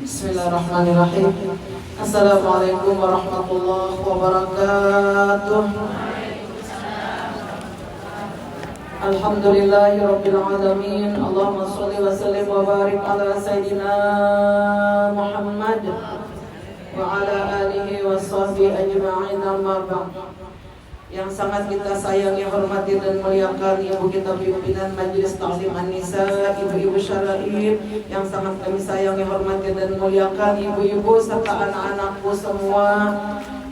Bismillahirrahmanirrahim. Assalamualaikum warahmatullahi wabarakatuh. Alhamdulillahirabbil alamin. Allahumma shalli wa sallim wa barik ala sayidina Muhammad wa ala alihi wa sahbihi ajma'in, amma ba'd. Yang sangat kita sayangi, hormati dan muliakan ibu kita pimpinan Majelis Ta'lim An-Nisa, ibu-ibu syara'ib, yang sangat kami sayangi, hormati dan muliakan ibu-ibu serta anak-anakku semua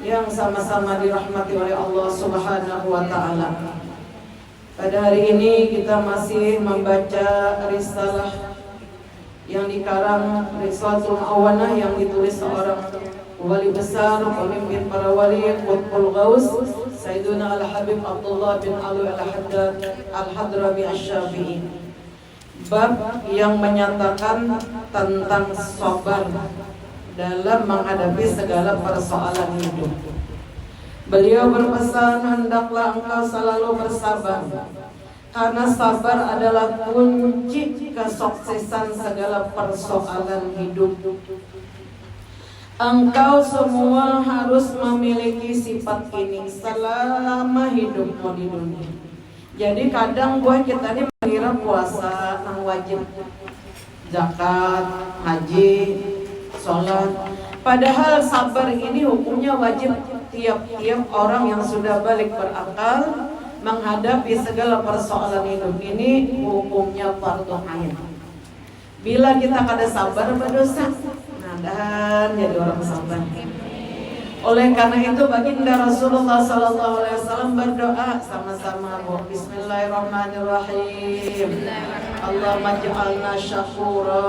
yang sama-sama dirahmati oleh Allah Subhanahu wa taala. Pada hari ini kita masih membaca risalah yang dikarang Risalatul Awanah yang ditulis seorang wali besar, pemimpin para wali, Qutbul Ghaus, Sayyiduna Al-Habib Abdullah bin Alwi Al-Haddad Al-Hadrami Asy-Syafi'i. Bab yang menyatakan tentang sabar dalam menghadapi segala persoalan hidup. Beliau berpesan, hendaklah engkau selalu bersabar, karena sabar adalah kunci kesuksesan segala persoalan hidup. Engkau semua harus memiliki sifat ini selama hidupmu di dunia. Jadi kadang buat kita ini mengira puasa yang wajib, zakat, haji, sholat. Padahal sabar ini hukumnya wajib tiap-tiap orang yang sudah balik berakal menghadapi segala persoalan hidup ini, hukumnya fardu ain. Bila kita kada sabar berdosa, dan jadi orang sabar. Oleh karena itu baginda Rasulullah sallallahu alaihi wasallam berdoa sama-sama, Bismillahirrahmanirrahim. Allahumma ja'alna syakura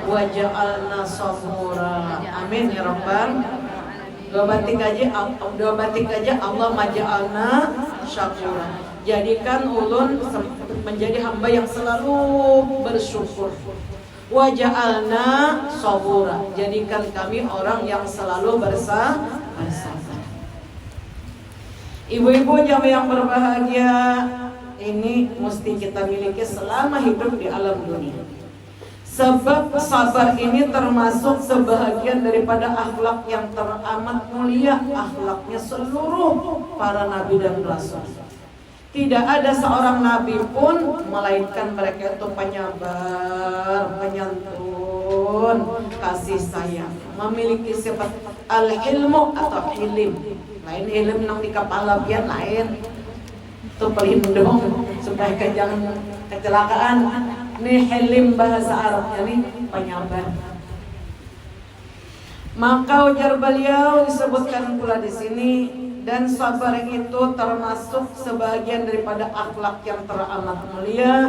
wa ja'alna sabura. Amin ya rabbal. Dua batik aja Allah maja'alna syakura. Jadikan ulun menjadi hamba yang selalu bersyukur. Wa ja'alna sabura, jadikan kami orang yang selalu bersabar. Ibu-ibu jamaah yang berbahagia, ini mesti kita miliki selama hidup di alam dunia. Sebab sabar ini termasuk sebahagian daripada akhlak yang teramat mulia, akhlaknya seluruh para nabi dan rasul. Tidak ada seorang nabi pun melainkan mereka itu penyabar, penyantun, kasih sayang, memiliki sifat al-hilmu atau hilim. Lain hilim yang di kepala pian lain. Itu pelindung supaya jangan kecelakaan. Ini hilim bahasa Arabnya nih penyabar. Maka ujar beliau disebutkan pula di sini, dan sabar itu termasuk sebagian daripada akhlak yang teramat mulia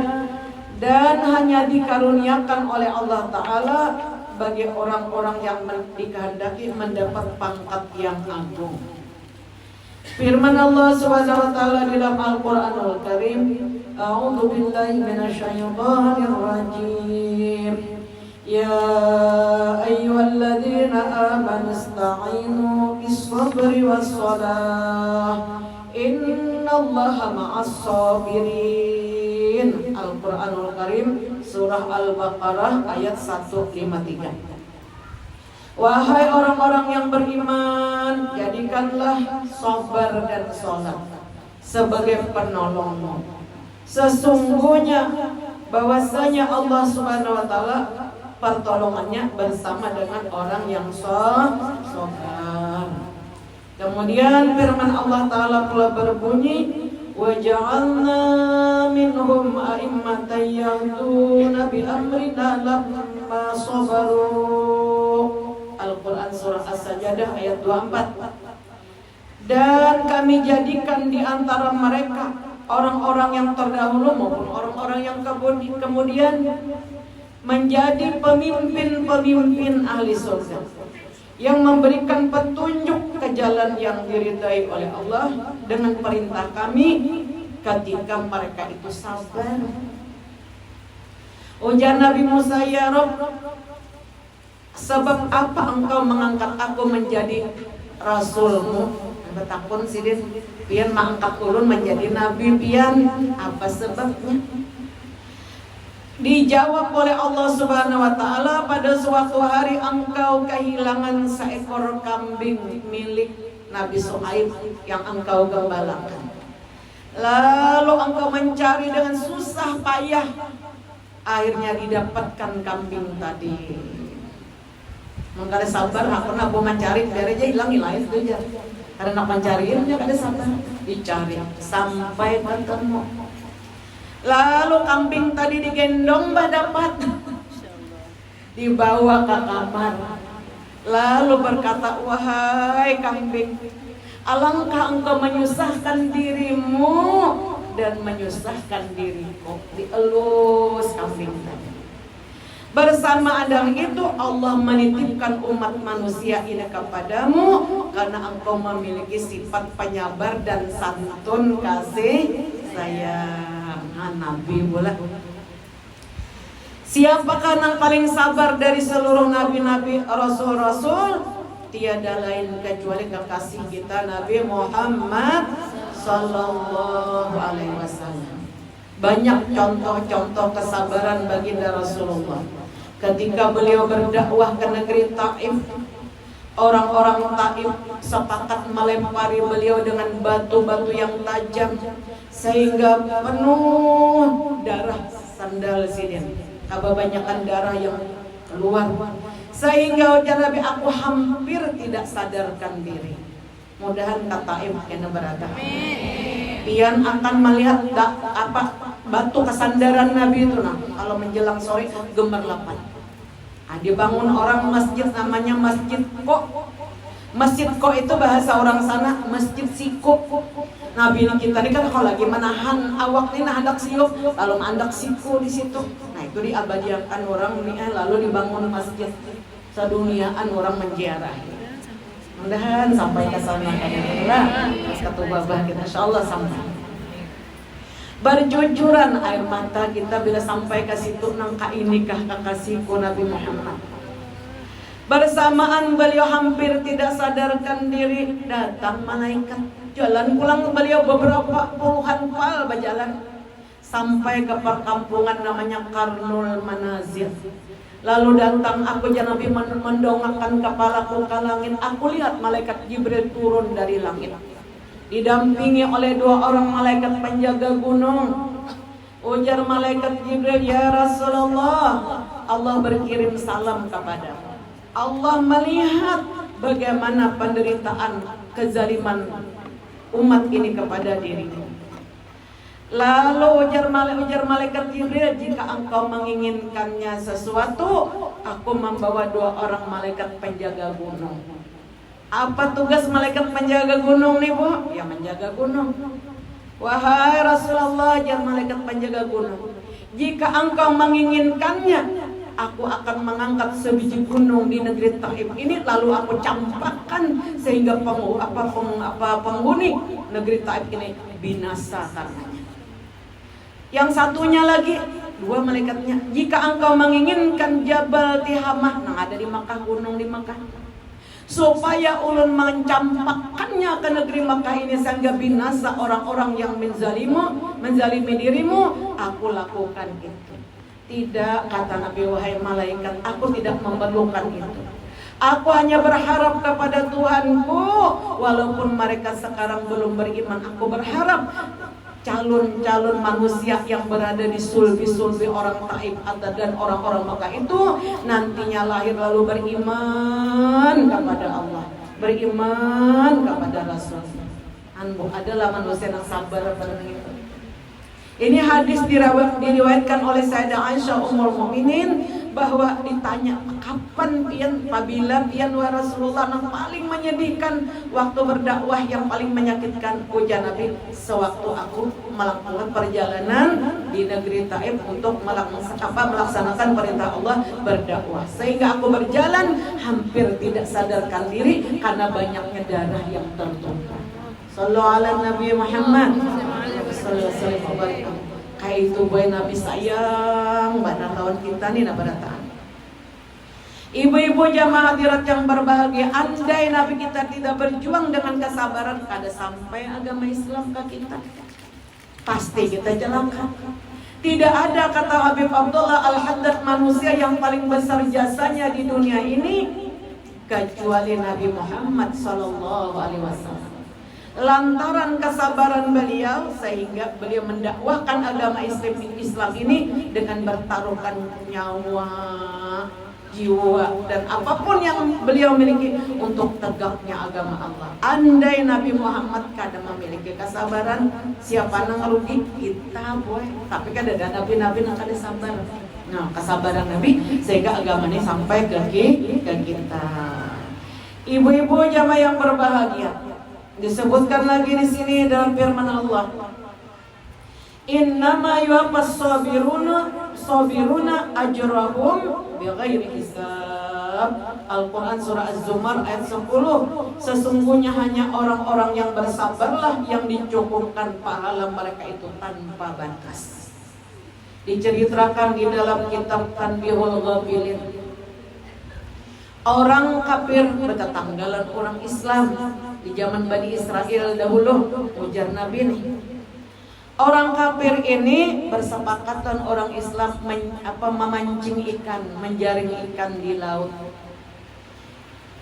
dan hanya dikaruniakan oleh Allah Ta'ala bagi orang-orang yang dikehendaki mendapat pangkat yang agung. Firman Allah Subhanahu wa taala di dalam Al-Qur'anul Karim, A'udzu billahi minasyaitonir rajim. Ya ayyuhalladzina amanu ista'inu bis-sabri was-shalah innallaha ma'as-sabirin. Al-Qur'anul Karim surah Al-Baqarah ayat 153. Wahai orang-orang yang beriman, jadikanlah sabar dan sholat sebagai penolongmu. Sesungguhnya bahwasanya Allah Subhanahu wa taala pertolongannya bersama dengan orang yang sabar. Kemudian firman Allah Ta'ala pula berbunyi, wa ja'alna minhum a'immatan yahduna bi amrina lamma sabaru. Al-Quran surah As-Sajdah ayat 24. Dan kami jadikan di antara mereka orang-orang yang terdahulu maupun orang-orang yang kemudian menjadi pemimpin-pemimpin ahli surga yang memberikan petunjuk ke jalan yang diridai oleh Allah dengan perintah kami ketika mereka itu sabar. Ujar Nabi Musa, ya Rabb, sebab apa engkau mengangkat aku menjadi rasulmu? Betakun sidin pian mengangkat ulun menjadi nabi pian, apa sebabnya? Dijawab oleh Allah Subhanahu wa taala, pada suatu hari engkau kehilangan seekor kambing milik Nabi Shu'aib yang engkau gembalakan. Lalu engkau mencari dengan susah payah, akhirnya didapatkan kambing tadi. Mengkali sabar, aku nak mau mencari, biar aja hilang itu aja. Karena nak mencariin, dia kada sabar, dicari sampai ketemu. Lalu kambing tadi digendong, dapat dibawa ke kamar. Lalu berkata, wahai kambing, alangkah engkau menyusahkan dirimu dan menyusahkan diriku. Dielus kambing tadi. Bersama dengan itu Allah menitipkan umat manusia ini kepadamu karena engkau memiliki sifat penyabar dan santun kasih sayang. Nabi bola. Siapakah yang paling sabar dari seluruh nabi-nabi, rasul-rasul? Tiada lain kecuali kekasih kita Nabi Muhammad sallallahu alaihi wasallam. Banyak contoh-contoh kesabaran baginda Rasulullah. Ketika beliau berdakwah ke negeri Taif, orang-orang Taif sepakat melempari beliau dengan batu-batu yang tajam sehingga penuh darah sandal sidin. Kebanyakan darah yang keluar sehingga ujar Nabi, aku hampir tidak sadarkan diri. Mudahan kata Taif kena berada. Pian akan melihat batu kesandaran Nabi itu kalau menjelang sore gemerlapan. Dibangun orang masjid namanya Masjid Ko. Masjid Ko itu bahasa orang sana Masjid Siku. Nabi kita ini kan kalau lagi menahan awak ini hendak siup, lalu mendak siku di situ. Nah itu diabadiakan orang ini, lalu dibangun masjid seduniaan orang menziarahi. Mudahan sampai ke sana kadang-kadang satu babah kita insyaallah sampai. Berjujuran air mata kita bila sampai ke situ, nangka inikah kekasihku Nabi Muhammad. Bersamaan beliau hampir tidak sadarkan diri, datang malaikat. Jalan pulang beliau beberapa puluhan pal berjalan sampai ke perkampungan namanya Karnul Manazil. Lalu datang aku ya Nabi mendongakkan kepalaku ke langit. Aku lihat malaikat Jibril turun dari langit, didampingi oleh dua orang malaikat penjaga gunung. Ujar malaikat Jibril, ya Rasulullah, Allah berkirim salam kepadamu. Allah melihat bagaimana penderitaan kezaliman umat ini kepada dirimu. Lalu ujar malaikat Jibril, jika engkau menginginkannya sesuatu, aku membawa dua orang malaikat penjaga gunung. Apa tugas malaikat penjaga gunung nih Bu? Ya menjaga gunung. Wahai Rasulullah, ujar malaikat penjaga gunung, jika engkau menginginkannya, aku akan mengangkat sebiji gunung di negeri Taif ini, lalu aku campakkan sehingga penghuni negeri Taif ini binasa karenanya. Yang satunya lagi, dua malaikatnya, jika engkau menginginkan Jabal Tihamah, yang ada di Makkah, gunung di Makkah, supaya ulun mencampakkannya ke negeri Makkah ini sehingga binasa orang-orang yang menzalimi dirimu, aku lakukan itu. Tidak, kata Nabi, wahai malaikat, aku tidak memerlukan itu. Aku hanya berharap kepada Tuhanku, walaupun mereka sekarang belum beriman. Aku berharap calon-calon manusia yang berada di sulbi-sulbi orang Taif dan orang-orang Makkah itu nantinya lahir lalu beriman kepada Allah, beriman kepada Rasul. Anbu adalah manusia yang sabar pada itu. Ini hadis diriwayatkan oleh Sayyidah Aisyah Ummul Mukminin bahwa ditanya, kapan apabila wahai Rasulullah yang paling menyedihkan waktu berdakwah, yang paling menyakitkan? Ujar Nabi, sewaktu aku melakukan perjalanan di negeri Taif untuk melaksanakan perintah Allah berdakwah, sehingga aku berjalan hampir tidak sadarkan diri karena banyaknya darah yang tertumpah. Sallallahu ala Nabi Muhammad sallallahu alaihi wasallam. Kayak itu boy Nabi sayang pada kawan kita nih nabarataan. Ibu-ibu jamaah hadirat yang berbahagia, andai Nabi kita tidak berjuang dengan kesabaran, kada sampai agama Islam ke kita. Pasti kita celaka. Tidak ada, kata Habib Abdullah Al-Haddad, manusia yang paling besar jasanya di dunia ini kecuali Nabi Muhammad SAW. Lantaran kesabaran beliau sehingga beliau mendakwahkan agama Islam ini dengan bertaruhkan nyawa, jiwa, dan apapun yang beliau miliki untuk tegaknya agama Allah. Andai Nabi Muhammad kada memiliki kesabaran, siapa yang ngerugi? Kita boy. Tapi kan ada nabi-nabi yang kada sabar. Nah, kesabaran Nabi sehingga agama ini sampai ke kita. Ibu-ibu jamaah yang berbahagia, disebutkan lagi di sini dalam firman Allah, innama yuwaffas sabiruna ajrahum bighairi hisab. Al-Quran surah Az-Zumar ayat 10. Sesungguhnya hanya orang-orang yang bersabarlah yang dicukupkan pahala mereka itu tanpa batas. Diceritakan di dalam kitab Tanbihul Ghafilin, orang kafir bertetanggalan orang Islam di zaman Bani Israel dahulu, ujar Nabi ini. Orang kafir ini bersepakatan orang Islam memancing ikan, menjaring ikan di laut.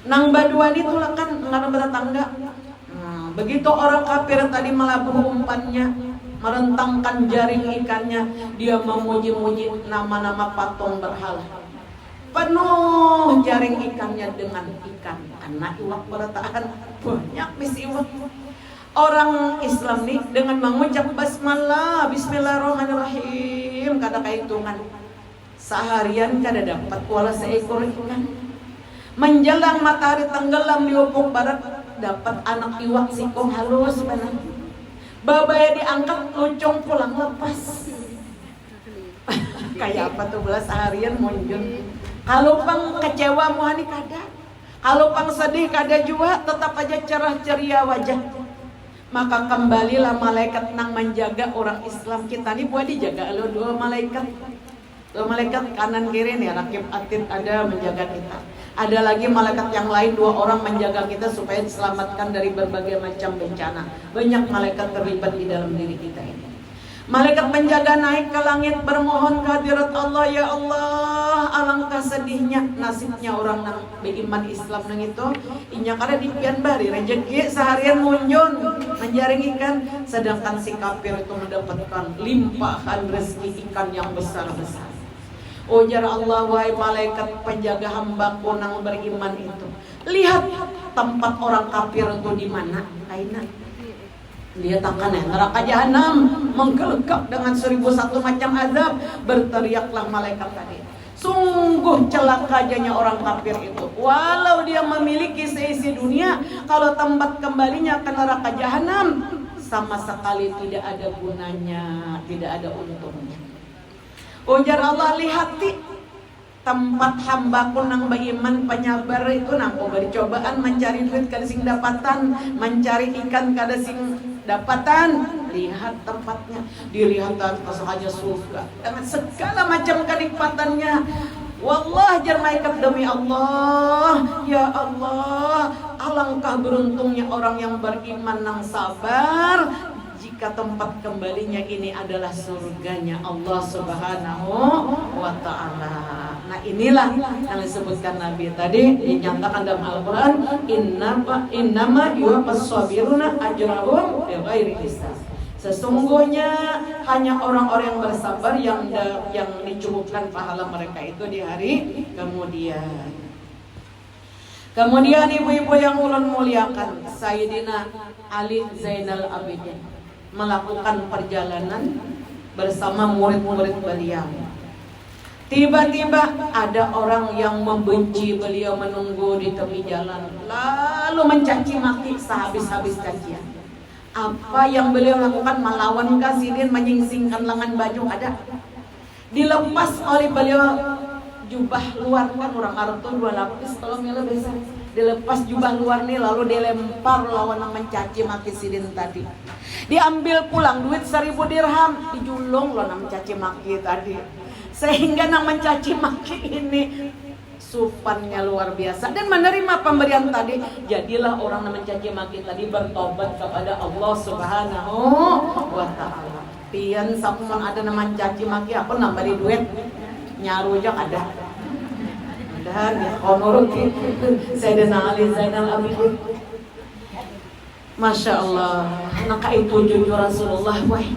Nang baduan itu lah kan ngarang bertetangga. Begitu orang kafir tadi melabuh umpannya, merentangkan jaring ikannya, dia memuji-muji nama-nama patung berhala. Penuh jaring ikannya dengan ikan. Anak iwak bertahan banyak bisi iwak. Orang Islam nih dengan mengucap basmalah, bismillahirrahmanirrahim, kada kehitungan seharian kada dapat wala seekor ikan. Menjelang matahari tenggelam di ufuk barat, dapat anak iwak sikong halus benar. Babaya diangkat, lucung pulang lepas. Kayak apa tuh belas seharian muncul. Kalau pang kecewa muhani kada, kalau pang sedih kada juga, tetap aja cerah ceria wajah. Maka kembalilah malaikat nang menjaga orang Islam kita nih, buat dijaga lo dua malaikat kanan kiri nih, rakib atid ada menjaga kita. Ada lagi malaikat yang lain 2 orang menjaga kita supaya diselamatkan dari berbagai macam bencana. Banyak malaikat terlibat di dalam diri kita ini. Malaikat penjaga naik ke langit bermohon kehadirat Allah, ya Allah, alangkah sedihnya nasibnya orang nang beriman Islam nang itu. Inya kada dipian bari rezeki seharian munjun menjaring ikan, sedangkan si kafir itu mendapatkan limpahan rezeki ikan yang besar-besar. Ujar Allah, wahai malaikat penjaga hambaku nang beriman itu, lihat tempat orang kafir itu di mana? Aina. Dia takkan neraka jahanam menggelegak dengan 1001 macam azab. Berteriaklah malaikat tadi, sungguh celaka janya orang kafir itu. Walau dia memiliki seisi dunia, kalau tempat kembalinya ke neraka jahanam, sama sekali tidak ada gunanya, tidak ada untungnya. Ujar Allah, lihati tempat hambaku nang beriman penyabar itu nampu beri cobaan, mencari duit kada sing dapatan, mencari ikan kada sing dapatan. Lihat tempatnya, dilihat atas saja surga dengan segala macam kenikmatannya. Wallah jar malaikat, demi Allah, ya Allah, alangkah beruntungnya orang yang beriman nang sabar jika tempat kembalinya ini adalah surganya Allah Subhanahu wa ta'ala. Nah, inilah yang disebutkan Nabi tadi, dinyatakan dalam Al-Quran, innama yuwaffas sabiruna ajrahum bighairi hisab. Sesungguhnya hanya orang-orang yang bersabar yang dicukupkan pahala mereka itu di hari kemudian. Kemudian ibu-ibu yang ulun muliakan, Sayyidina Ali Zainal Abidin melakukan perjalanan bersama murid-murid beliau. Tiba-tiba ada orang yang membenci beliau menunggu di tepi jalan, lalu mencaci maki sehabis-habis cacian. Apa yang beliau lakukan? Melawan kasidin, menyingsingkan lengan baju ada. Dilepas oleh beliau jubah luar, kan orang Arab tuh 2 lapis kalau mila biasa. Dilepas jubah luar nih, lalu dilempar lawan yang mencaci maki sidin tadi. Diambil pulang duit 1000 dirham, dijulung lo nang mencaci maki tadi. Sehingga nang mencaci maki ini supannya luar biasa dan menerima pemberian tadi. Jadilah orang yang mencaci maki tadi bertobat kepada Allah Subhanahu wa ta'ala. pian sampun ada nama caci maki aku nambari duit nyaru aja ada. Dan ya honor Sayyidina Ali Zainal Abidin. Masya Allah, maka itu cucu Rasulullah. Wah,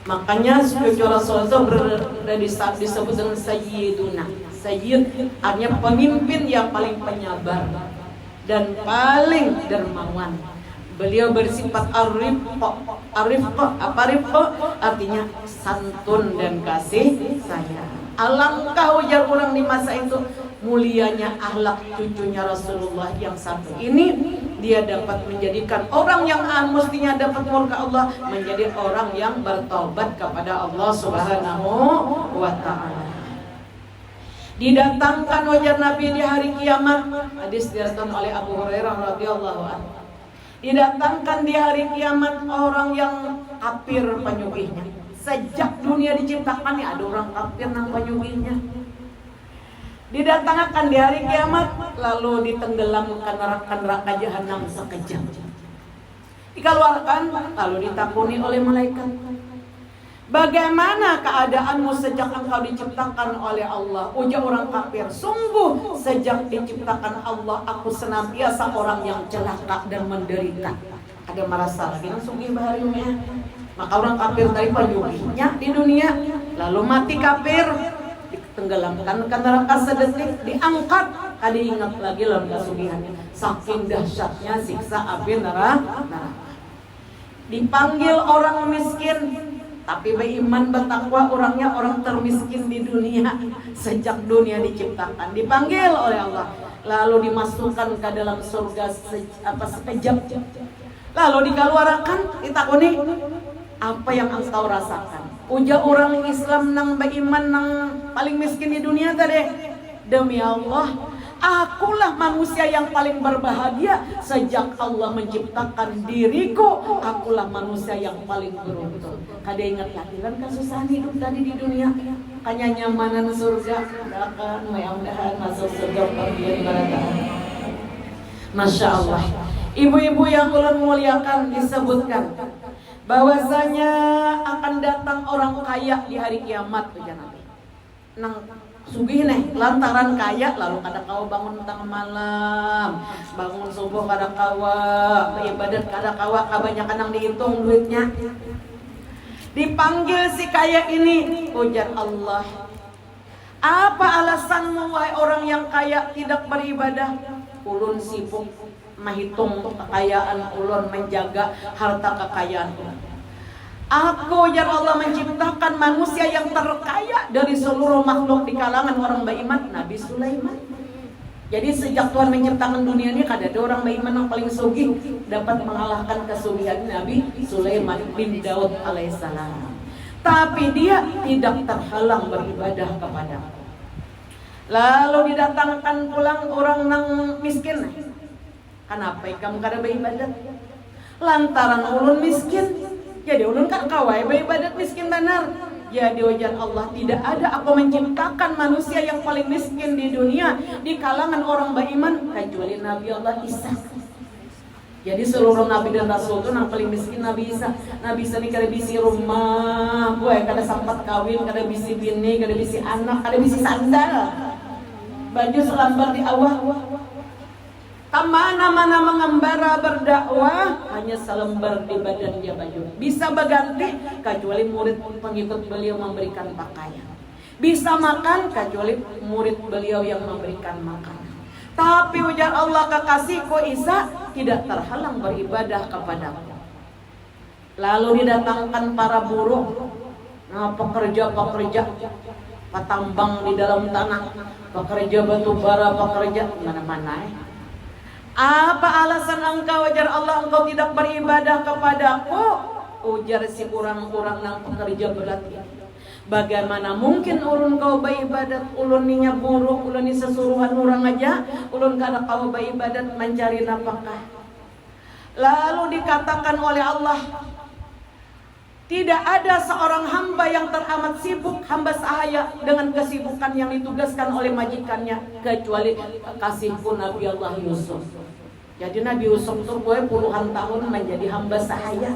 makanya cucu Rasulullah itu berada di saat disebut dengan Sayyiduna. Sayyid artinya pemimpin yang paling penyabar dan paling dermawan. Beliau bersifat arifqa, apa rifqa? Artinya santun dan kasih sayang. Alangkah ujar orang di masa itu mulianya akhlak cucunya Rasulullah yang satu ini. Dia dapat menjadikan orang yang mestinya dapat murka Allah menjadi orang yang bertaubat kepada Allah Subhanahu wa ta'ala. Didatangkan wajah Nabi di hari kiamat. Hadis diriwayatkan oleh Abu Hurairah radhiyallahu anhu. Didatangkan di hari kiamat orang yang kafir penyugihnya. Sejak dunia diciptakan ya ada orang kafir nang penyugihnya. Didatangkan di hari kiamat lalu ditenggelamkan neraka jahanam sekejap. Dikeluarkan lalu ditakuni oleh malaikat. Bagaimana keadaanmu sejak engkau diciptakan oleh Allah? Ujar orang kafir, sungguh sejak diciptakan Allah aku senantiasa orang yang celaka dan menderita. Ada merasa lagi langsung baharunya. Maka orang kafir tadi penyugihnya di dunia lalu mati kafir, ditenggelamkan ke neraka sedetik, diangkat, kali ingat lagi lalu kasugihannya. Saking dahsyatnya siksa api neraka. Dipanggil orang miskin, tapi beriman bertakwa orangnya orang termiskin di dunia sejak dunia diciptakan. Dipanggil oleh Allah, lalu dimasukkan ke dalam surga sekejap. Lalu dikeluarkan, ditakuni, apa yang engkau rasakan? Ujar orang Islam nang beriman nang paling miskin di dunia tadi. Demi Allah, akulah manusia yang paling berbahagia sejak Allah menciptakan diriku. Akulah manusia yang paling beruntung. Kada ingat lagi kan kesusahan hidup tadi di dunia. Hanya nyamanan surga. Doakan mudah-mudahan masuk surga panggilan barakan. Masya Allah. Ibu-ibu yang ulun muliakan disebutkan bahwasanya akan datang orang kaya di hari kiamat ujar Nabi. Nang sugih nih lantaran kaya lalu kada kawa bangun tengah malam, bangun subuh kada kawa, beribadat kada kawa, kebanyakan yang dihitung duitnya. Dipanggil si kaya ini, ujar Allah, apa alasanmu wahai orang yang kaya tidak beribadah? Ulun sibuk menghitung kekayaan ulun, menjaga harta kekayaan ulun. Aku ya Allah menciptakan manusia yang terkaya dari seluruh makhluk di kalangan orang beriman, Nabi Sulaiman. Jadi sejak Tuhan menciptakan dunia ini kada ada orang beriman yang paling sugih dapat mengalahkan kesugihan Nabi Sulaiman bin Daud alaihissalam. Tapi dia tidak terhalang beribadah kepada Allah. Lalu didatangkan pulang orang nang miskin. Kenapa kamu kada beribadat? Lantaran ulun miskin. Jadi ulun kan kawai beribadat miskin benar. Jadi ujar Allah, tidak ada aku menciptakan manusia yang paling miskin di dunia di kalangan orang beriman kecuali Nabi Allah Isa. Jadi seluruh nabi dan rasul itu yang paling miskin Nabi Isa. Nabi Isa ini kada bisi rumah, kada sempat kawin, kada bisi bini, kada bisi anak, kada bisi sandal. Baju selambar di awah. Mana mengembara berdakwah hanya selembar di badan dia baju. Bisa berganti kecuali murid pengikut beliau memberikan pakaian. Bisa makan kecuali murid beliau yang memberikan makan. Tapi ujar Allah kekasihku Isa tidak terhalang beribadah kepadaku. Lalu didatangkan para buruh, pekerja petambang di dalam tanah, pekerja batu bara, pekerja mana-mana. Apa alasan engkau ujar Allah engkau tidak beribadah kepadaku? Ujar si orang-orang yang pekerja berat ini. Bagaimana mungkin ulun kau beribadat? Ulun ninya buruh, ulun ni sesuruhan orang aja, ulun kada kau beribadat mencari nafkah. Lalu dikatakan oleh Allah, tidak ada seorang hamba yang teramat sibuk, hamba sahaya dengan kesibukan yang ditugaskan oleh majikannya kecuali kasihku Nabi Allah Yusuf. Jadi Nabi Yusuf itu puluhan tahun menjadi hamba sahaya.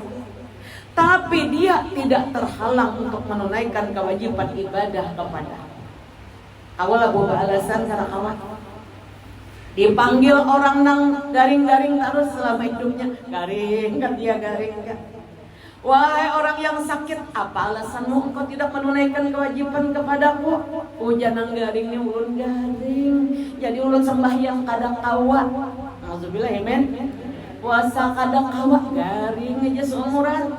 tapi dia tidak terhalang untuk menunaikan kewajiban ibadah kepada. Awal boga alasan karena kawan dipanggil orang nang garing-garing terus selama hidupnya, garing kan dia garing kan. Wahai orang yang sakit, apa alasanmu engkau tidak menunaikan kewajiban kepadaku? Hujan yang garingnya ulun garing, jadi ulun sembahyang kadang kawa. Alhamdulillah ya men. Puasa kadang kawa garing aja seumuran.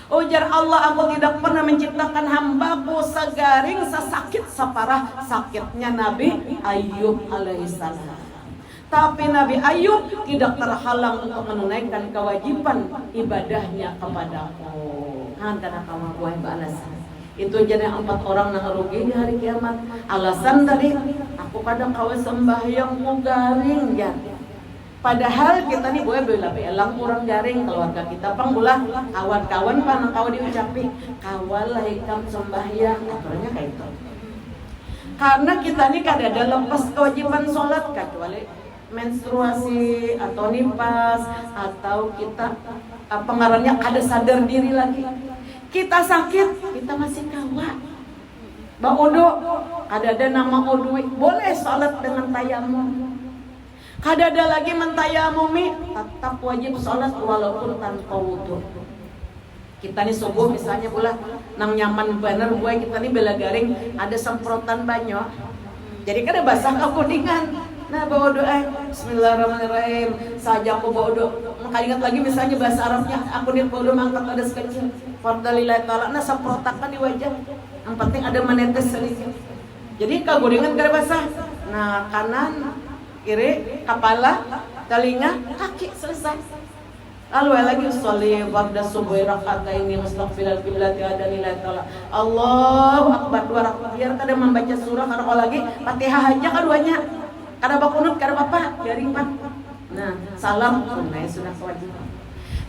Ujar Allah, aku tidak pernah menciptakan hambaku segaring, sesakit, separah sakitnya Nabi Ayub alaihissalam. Tapi Nabi Ayub tidak terhalang untuk menunaikan kewajiban ibadahnya kepadaku. Karena kamu buah alasan. Itu jadi 4 orang yang rugi di hari kiamat. Alasan tadi, aku kadang kawa sembahyangmu garing ya. Padahal kita nih boleh bela-belang kurang garing keluarga kita panggulah kawan-kawan panang kau diucapi kawal hikam sembahyang aturannya kayak itu. Karena kita nih kadang lepas kewajiban sholat kecuali menstruasi atau nifas atau kita pengaruhnya ada sadar diri lagi. Kita sakit, kita masih kawa. Bang Odo, ada nama Odwi, boleh sholat dengan tayamum. Ada lagi mentayamumi, tetap wajib sholat walaupun tanpa wudhu. Kita nih subuh misalnya pula nang nyaman bener gue kita nih bela garing ada semprotan banyak. Jadi kan ada basah kekudingan. Nah bawa doa, Bismillahirrahmanirrahim. Saja aku bawa doa. Maka ingat lagi misalnya bahasa Arabnya, aku nih bawa doa mangkat ada sekecil. Fardalillahi ta'ala, nah semprotakan di wajah. Yang penting ada menetes sedikit. Jadi kekudingan kada basah. Nah kanan, kiri, kepala, telinga, kaki, selesai. Lalu lagi sholli ba'da subuhi raka'ataini mustaqbilal qiblati adanillahi ta'ala. Allahu akbar 2 rakaat. Biar kada membaca surah kalau lagi Fatihah aja keduanya. Kada bakunut, kada apa, garing pan. Nah, salam sunnah sudah kewajiban.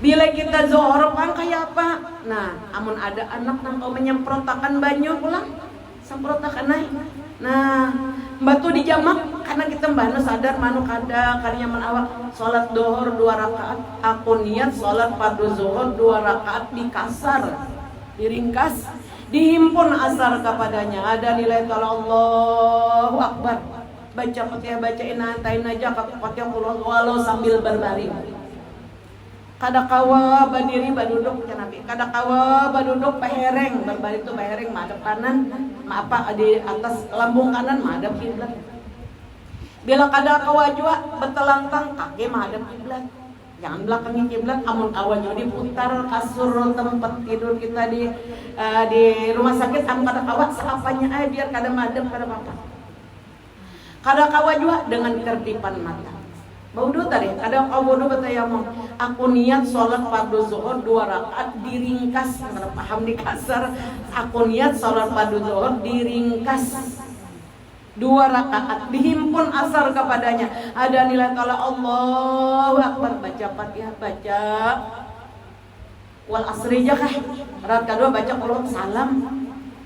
Bila kita zuhur kan kayak apa? Nah, amun ada anak nang kau menyemprotakan banyu pulang, semprotakan naik. Nah, batu dijamak karena kita mbahna sadar manu kada karena nyaman awak salat zuhur 2 rakaat. Aku niat salat fardu zuhur 2 rakaat dikasar, diringkas, dihimpun asar kepadanya. Ada nilai kalau Allahu akbar. Baca Fatihah, bacain hantain aja Fatihah qul walau sambil berbaring. Kada kawa badiri baduduk ya Nabi. Kada kawa baduduk pahereng, berbaring itu pahereng madep kanan, apa di atas lambung kanan madep kiblat. Bila kada kawa jua betelangtang kaki madep kiblat. Jangan belakangnya kiblat, amun kawa jua diputar kasur tempat tidur kita di rumah sakit, amun kada kawa seapanya biar kada madep kada apa. Kada kawa juga dengan kerdipan mata. Baudu tadi, kada kawa batayamum. Aku niat sholat fardu zuhur 2 rakaat diringkas, kada paham di kasar. Aku niat sholat fardu zuhur diringkas 2 rakaat, dihimpun asar kepadanya. Ada nilai kalau Allahu akbar, baca Fatihah, baca wal asri jakah. Rakaat kedua baca qul salam.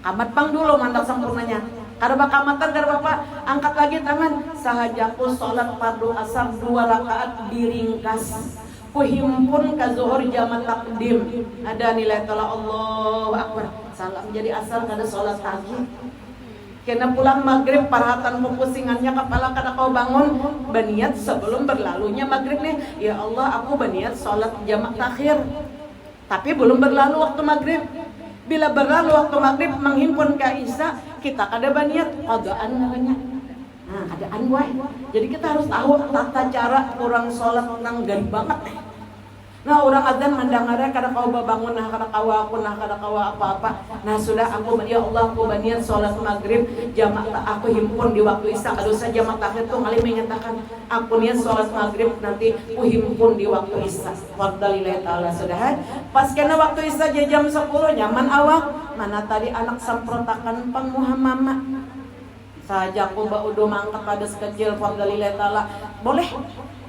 Kamat pang dulu mantap sempurnanya. Kada bakamatan kada bapak angkat lagi tangan sahajaku sholat fardu asar 2 rakaat diringkas kuhimpun ka zuhur jamak takdim ada nilai tala Allahu akbar salam jadi asar kada sholat pagi kena pulang maghrib parhatan pusingannya kepala kada kau bangun berniat sebelum berlalunya maghrib nih ya Allah aku berniat sholat jamak takhir tapi belum berlalu waktu maghrib. Bila berlalu waktu maghrib menghimpun ke isya kita kada baniat qadaan namanya. Nah, adaan buah. Jadi kita harus tahu tata cara orang sholat nang gari banget. Nah, orang adzan mandang ada kada kau bangun nah kada kawa aku nah kada kawa apa-apa. Nah, sudah aku ya Allah aku baniat sholat maghrib jamak aku himpun di waktu isya. Kalau saya jamak takhir tuh kali mengatakan aku niat sholat maghrib nanti aku himpun di waktu isya. Fardalillahi ta'ala sudah. Pas kena waktu isya jam 10 nyaman awak. Mana tadi anak semprotakan pang muhammama. Saja aku baudu mangkat pada sekecil fardalillahi ta'ala. Boleh.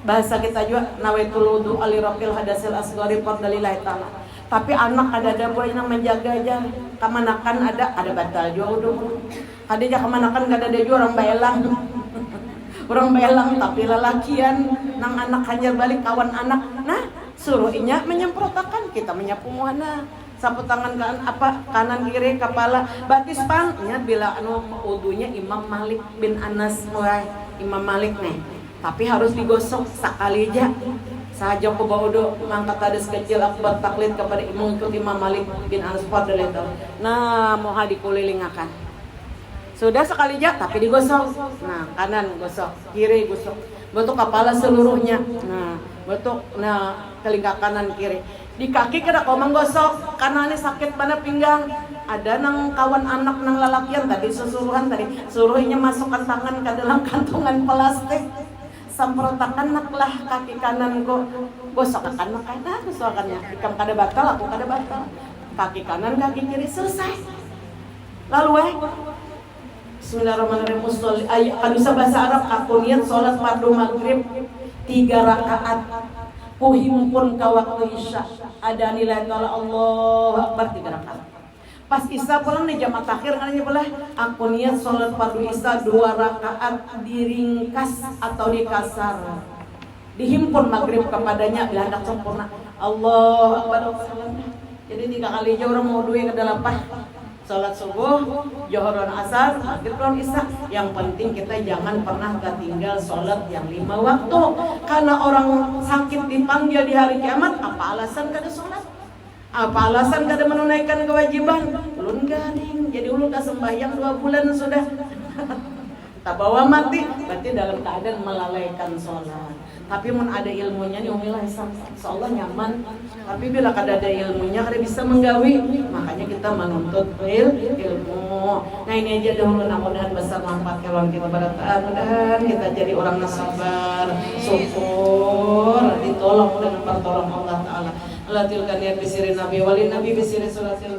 Bahasa kita juga nawaitul wudu ali rafil hadasil asghari fardalillahi ta'ala. Tapi anak ada buah yang menjaga aja. Kemanakan ada batal juga wudu. Ada kemanakan kada ada juga orang baelang. Orang belang tapi lelakian nang anak hajar balik kawan anak. Nah, suruh inya menyemprotakan, kita menyapu muhana. Sapu tangan kanan kiri kepala batis pannya bila anu wudunya Imam Malik bin Anas Imam Malik nih, tapi harus digosok sekali aja saja ku baudo mangkat hadis kecil akbar taklid kepada mengikut Imam Malik bin Anas fadlillah. Nah moha dikulilingakan sudah sekali aja tapi digosok. Nah kanan gosok, kiri gosok, bentuk kepala seluruhnya. Nah bentuk telinga kanan kiri. Di kaki kada komang gosok karena ini sakit pada pinggang. Ada nang kawan anak nang lalakian tadi suruhan tadi suruhnya masukkan tangan ke dalam kantongan plastik, semprotakan naklah kaki kanan gosok kanan gosokannya ikam kada batal aku kada batal kaki kanan kaki kiri selesai. Lalu Bismillahirrahmanirrahim. Musolli bisa bahasa Arab aku niat sholat fardu maghrib 3 rakaat kuhimpun ka waktu isya ada nilai tala Allahu Akbar 3 rakaat. Pas isya pulang nih jam akhir nanya belah aku niat sholat fardu isya 2 rakaat diringkas atau dikasar dihimpun maghrib kepadanya bila hendak sempurna Allahu Akbar. Jadi 3 kali aja orang mau duit ke dalam sholat subuh, johor dan asar, maghrib dan isya. Yang penting kita jangan pernah ketinggal sholat yang 5 waktu. Karena orang sakit dipanggil di hari kiamat, apa alasan kada sholat? Apa alasan kada menunaikan kewajiban? Ulun garing, jadi ulun ka sembahyang 2 bulan sudah. Tak bawa mati, berarti dalam keadaan melalaikan sholat. Tapi mun ada ilmunya nih umilah insyaallah nyaman. Tapi bila kada ada ilmunya kada bisa menggawi, makanya kita menuntut ilmu. Nah ini aja dahulu, mudah-mudahan besar manfaat kalau kita pada taat, mudah-mudahan kita jadi orang sabar, syukur, ditolong dengan pertolongan Allah Taala. Allah tilkan niat bisirin Nabi walin Nabi bisirin suratil